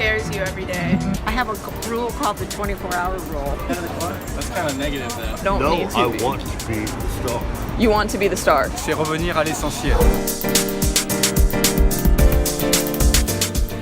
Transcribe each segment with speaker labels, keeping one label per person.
Speaker 1: scares you every day?
Speaker 2: I have a rule called the 24-hour rule.
Speaker 3: That's kind of negative though.
Speaker 1: Don't
Speaker 4: No,
Speaker 1: need to
Speaker 4: I
Speaker 1: be.
Speaker 4: want to be the star.
Speaker 1: You want to be the star.
Speaker 3: C'est revenir à l'essentiel.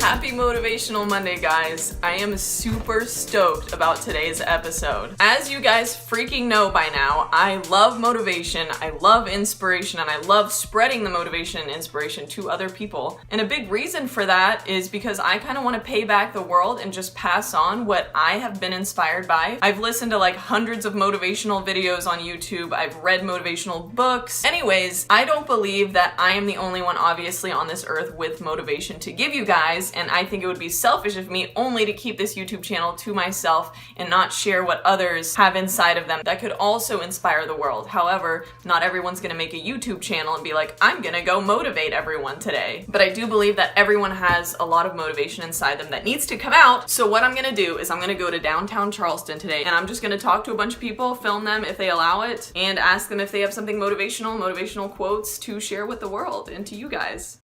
Speaker 1: Happy Motivational Monday, guys. I am super stoked about today's episode. As you guys freaking know by now, I love motivation, I love inspiration, and I love spreading the motivation and inspiration to other people. And a big reason for that is because I kind of want to pay back the world and just pass on what I have been inspired by. I've listened to like hundreds of motivational videos on YouTube. I've read motivational books. Anyways, I don't believe that I am the only one obviously on this earth with motivation to give you guys, and I think it would be selfish of me only to keep this YouTube channel to myself and not share what others have inside of them that could also inspire the world. However, not everyone's gonna make a YouTube channel and be like, I'm gonna go motivate everyone today. But I do believe that everyone has a lot of motivation inside them that needs to come out. So what I'm gonna do is I'm gonna go to downtown Charleston today and I'm just gonna talk to a bunch of people, film them if they allow it, and ask them if they have something motivational quotes to share with the world and to you guys.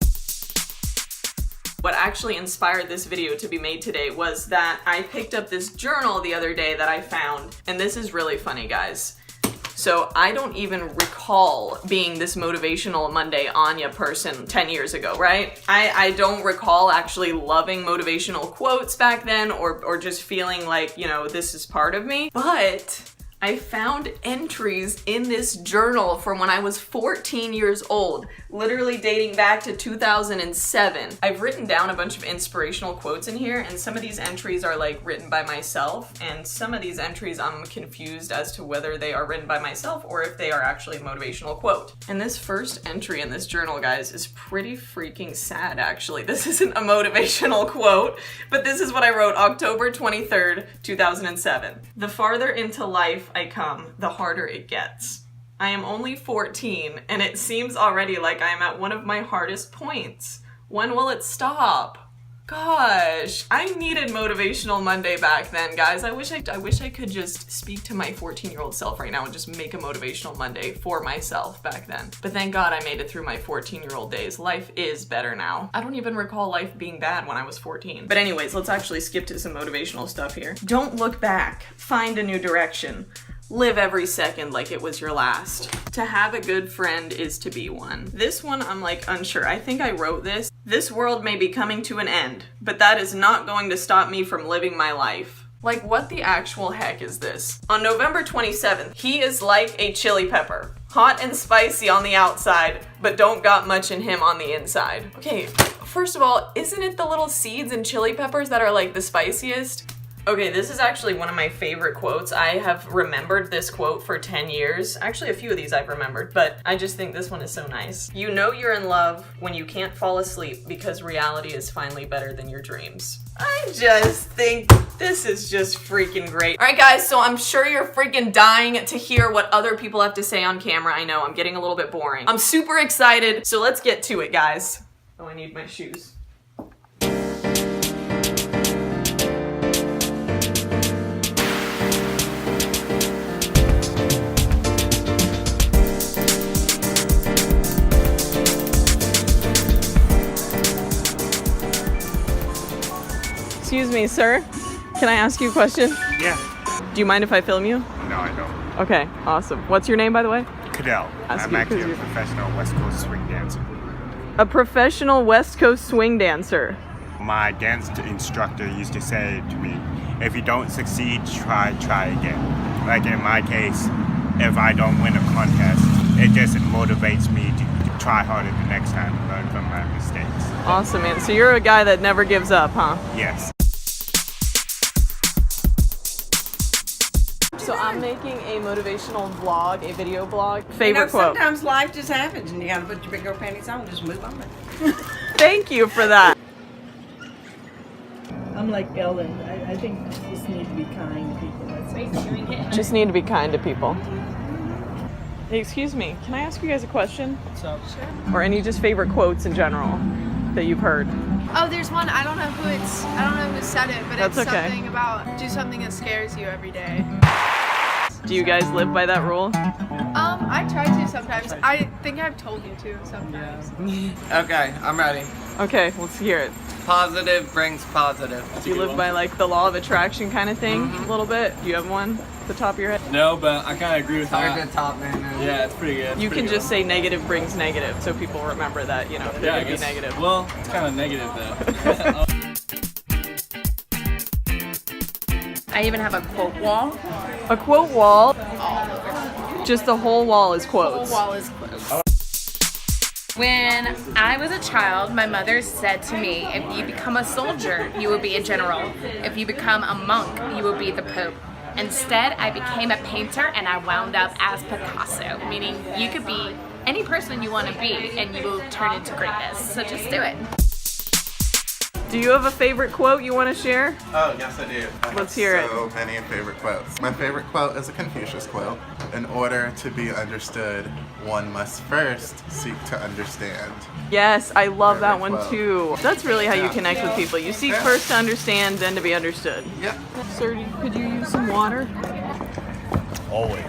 Speaker 1: What actually inspired this video to be made today was that I picked up this journal the other day that I found, and this is really funny, guys. So I don't even recall being this motivational Monday Anja person 10 years ago, right? I don't recall actually loving motivational quotes back then or just feeling like, you know, this is part of me. But I found entries in this journal from when I was 14 years old, literally dating back to 2007. I've written down a bunch of inspirational quotes in here, and some of these entries are like written by myself, and some of these entries I'm confused as to whether they are written by myself or if they are actually a motivational quote. And this first entry in this journal, guys, is pretty freaking sad, actually. This isn't a motivational quote, but this is what I wrote October 23rd, 2007. The farther into life I come, the harder it gets. I am only 14 and it seems already like I am at one of my hardest points. When will it stop? Gosh, I needed Motivational Monday back then, guys. I wish I could just speak to my 14-year-old self right now and just make a Motivational Monday for myself back then. But thank God I made it through my 14-year-old days. Life is better now. I don't even recall life being bad when I was 14. But anyways, let's actually skip to some motivational stuff here. Don't look back. Find a new direction. Live every second like it was your last. To have a good friend is to be one. This one I'm like unsure. I think I wrote this. This world may be coming to an end, but that is not going to stop me from living my life. Like, what the actual heck is this? On November 27th, he is like a chili pepper. Hot and spicy on the outside, but don't got much in him on the inside. Okay, first of all, isn't it the little seeds and chili peppers that are like the spiciest? Okay, this is actually one of my favorite quotes. I have remembered this quote for 10 years. Actually, a few of these I've remembered, but I just think this one is so nice. You know you're in love when you can't fall asleep because reality is finally better than your dreams. I just think this is just freaking great. All right, guys, so I'm sure you're freaking dying to hear what other people have to say on camera. I know, I'm getting a little bit boring. I'm super excited, so let's get to it, guys. Oh, I need my shoes. Excuse me, sir. Can I ask you a question?
Speaker 5: Yeah.
Speaker 1: Do you mind if I film you?
Speaker 5: No, I don't.
Speaker 1: Okay, awesome. What's your name, by the way?
Speaker 5: Cadell. I'm actually a professional West Coast swing dancer.
Speaker 1: A professional West Coast swing dancer.
Speaker 5: My dance instructor used to say to me, if you don't succeed, try again. Like in my case, if I don't win a contest, it just motivates me to try harder the next time and learn from my mistakes.
Speaker 1: Awesome, man. So you're a guy that never gives up, huh?
Speaker 5: Yes.
Speaker 1: So I'm making a motivational vlog, a video blog. Favorite quote?
Speaker 2: Sometimes life just happens and you gotta put your big girl panties on and just move on.
Speaker 1: Thank you for that.
Speaker 6: I'm like Ellen. I think you just need to be kind to people. That's it.
Speaker 1: Just need to be kind to people. Hey, excuse me, can I ask you guys a question?
Speaker 3: What's up?
Speaker 1: Or any just favorite quotes in general that you've heard? Oh, there's one, I don't know who said it, but That's it's okay. something about do something that scares you every day. Do you guys live by that rule?
Speaker 4: I try to sometimes. I think I've told you to sometimes.
Speaker 7: Okay, I'm ready.
Speaker 1: Okay, let's hear it.
Speaker 7: Positive brings positive.
Speaker 1: Do you live by like the law of attraction kind of thing a little bit? Do you have one at the top of your head?
Speaker 3: No, but I kind of agree with
Speaker 7: Very
Speaker 3: that.
Speaker 7: good top man.
Speaker 3: Yeah, it's pretty good.
Speaker 1: You can just say negative brings negative so people remember that, you know, if they're
Speaker 3: yeah, I
Speaker 1: gonna be
Speaker 3: guess.
Speaker 1: negative.
Speaker 3: Well, it's kind of negative though.
Speaker 4: I even have a quote wall.
Speaker 1: A quote wall. Just the whole wall is quotes.
Speaker 4: The whole wall is quotes. When I was a child, my mother said to me, if you become a soldier, you will be a general. If you become a monk, you will be the Pope. Instead, I became a painter and I wound up as Picasso, meaning you could be any person you want to be and you will turn into greatness. So just do it.
Speaker 1: Do you have a favorite quote you want to share?
Speaker 8: Oh, yes I do.
Speaker 1: Let's hear it.
Speaker 8: So many favorite quotes. My favorite quote is a Confucius quote. In order to be understood, one must first seek to understand.
Speaker 1: Yes, I love that
Speaker 8: Favorite
Speaker 1: one
Speaker 8: quote.
Speaker 1: too. That's really how you
Speaker 8: Yeah.
Speaker 1: connect with people. You seek
Speaker 8: Yeah.
Speaker 1: first to understand, then to be understood.
Speaker 8: Yep.
Speaker 1: Sir, could you use some water?
Speaker 9: Always.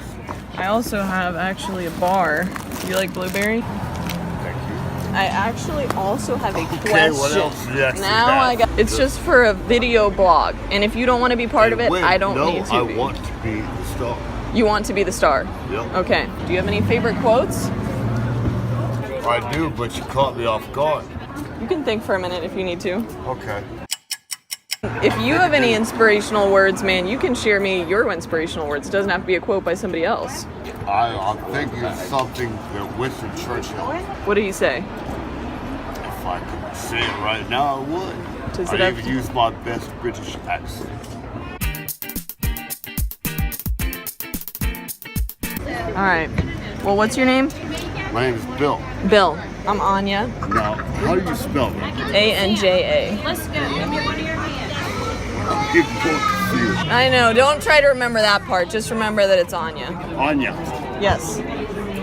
Speaker 1: I also have actually a bar. Do you like blueberry?
Speaker 9: Thank you.
Speaker 1: I actually also have a question.
Speaker 9: Okay, what else do you actually
Speaker 1: Now
Speaker 9: have?
Speaker 1: I got. It's just for a video blog, and if you don't want to be part of it,
Speaker 9: Wait,
Speaker 1: I don't
Speaker 9: no,
Speaker 1: need to
Speaker 9: I
Speaker 1: be.
Speaker 9: want to be the star.
Speaker 1: You want to be the star.
Speaker 9: Yep.
Speaker 1: Okay. Do you have any favorite quotes?
Speaker 9: I do, but you caught me off guard.
Speaker 1: You can think for a minute if you need to.
Speaker 9: Okay.
Speaker 1: If you have any inspirational words, man, you can share me your inspirational words. It doesn't have to be a quote by somebody else.
Speaker 9: I'm thinking of something that Winston Churchill.
Speaker 1: What do you say?
Speaker 9: If I could say it right now, I would.
Speaker 1: Does it
Speaker 9: I
Speaker 1: have
Speaker 9: even
Speaker 1: to-
Speaker 9: use my best British accent.
Speaker 1: All right. Well, what's your name?
Speaker 9: My name is Bill.
Speaker 1: Bill. I'm Anja.
Speaker 9: Now, how do you spell that?
Speaker 1: Anja.
Speaker 9: I'm getting confused.
Speaker 1: I know. Don't try to remember that part. Just remember that it's Anja.
Speaker 9: Anja.
Speaker 1: Yes.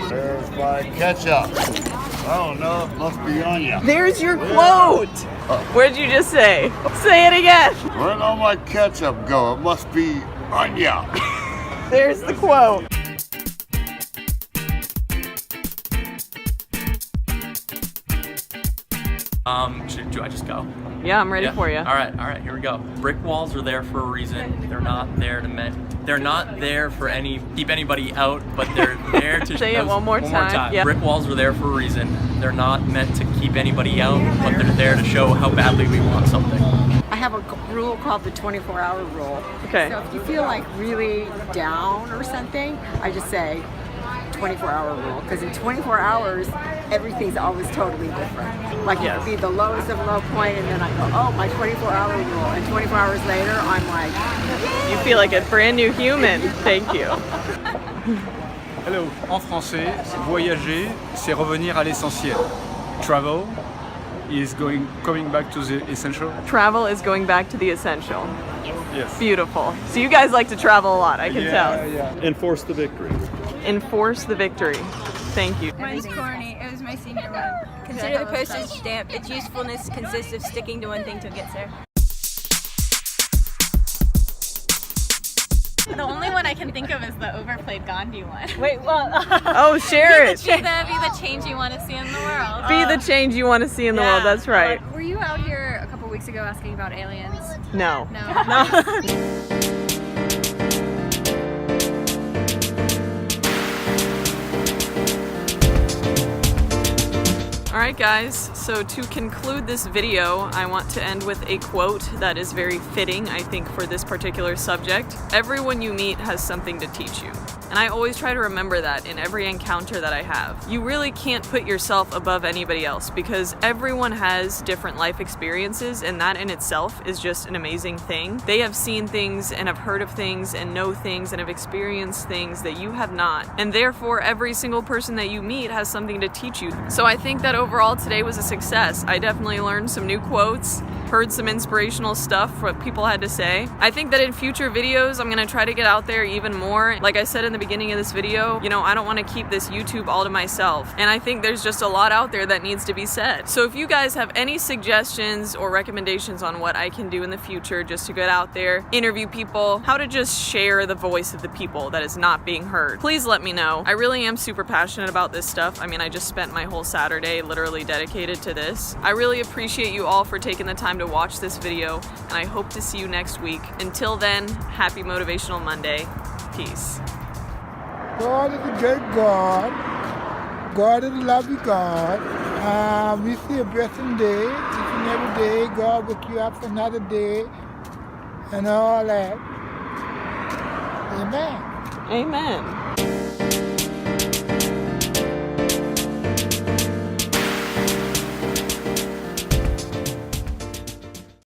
Speaker 9: There's my ketchup. I don't know. It must be Anja.
Speaker 1: There's your quote. What did you just say? Say it again.
Speaker 9: Where'd all my ketchup go? It must be Anja.
Speaker 1: There's the quote.
Speaker 10: Do I just go?
Speaker 1: Yeah, I'm ready for you.
Speaker 10: All right, here we go. Brick walls are there for a reason. They're not there to keep anybody out, but they're there to
Speaker 1: Say it one more time. Yeah.
Speaker 10: Brick walls are there for a reason. They're not meant to keep anybody out, but they're there to show how badly we want something.
Speaker 2: I have a rule called the 24-hour rule.
Speaker 1: Okay.
Speaker 2: So if you feel like really down or something, I just say 24-hour rule. Because in 24 hours, everything's always totally different. Like it could be the lowest of low point, and then I go, oh, my 24-hour rule. And 24 hours later, I'm like,
Speaker 1: You feel like a brand new human. Thank you.
Speaker 3: Hello. En français, voyager, c'est revenir à l'essentiel. Travel is coming back to the essential.
Speaker 1: Travel is going back to the essential.
Speaker 3: Yes.
Speaker 1: Beautiful. So you guys like to travel a lot, I can tell.
Speaker 3: Yeah.
Speaker 9: Enforce the victory.
Speaker 1: Enforce the victory. Thank you.
Speaker 11: Mine's corny. It was my senior one. Consider the postage stamp. Its usefulness consists of sticking to one thing till it gets there.
Speaker 4: The only one I can think of is the overplayed Gandhi one.
Speaker 1: Wait, what? Oh, share it.
Speaker 4: Be the change you want to see in the world.
Speaker 1: Be the change you want to see in the world. That's right.
Speaker 4: Were you out here a couple weeks ago asking about aliens?
Speaker 1: No.
Speaker 4: No.
Speaker 1: Alright guys, so to conclude this video, I want to end with a quote that is very fitting, I think, for this particular subject. Everyone you meet has something to teach you. And I always try to remember that in every encounter that I have. You really can't put yourself above anybody else because everyone has different life experiences, and that in itself is just an amazing thing. They have seen things and have heard of things and know things and have experienced things that you have not. And therefore, every single person that you meet has something to teach you. So I think that overall today was a success. I definitely learned some new quotes, heard some inspirational stuff, what people had to say. I think that in future videos, I'm gonna try to get out there even more. Like I said in the beginning of this video, you know, I don't want to keep this YouTube all to myself. And I think there's just a lot out there that needs to be said. So if you guys have any suggestions or recommendations on what I can do in the future just to get out there, interview people, how to just share the voice of the people that is not being heard, please let me know. I really am super passionate about this stuff. I mean, I just spent my whole Saturday literally dedicated to this. I really appreciate you all for taking the time to watch this video, and I hope to see you next week. Until then, happy Motivational Monday. Peace.
Speaker 12: God is a great God. God is a loving God. We see a blessing day. Each and every day, God wake you up for another day and all that. Amen.
Speaker 1: Amen.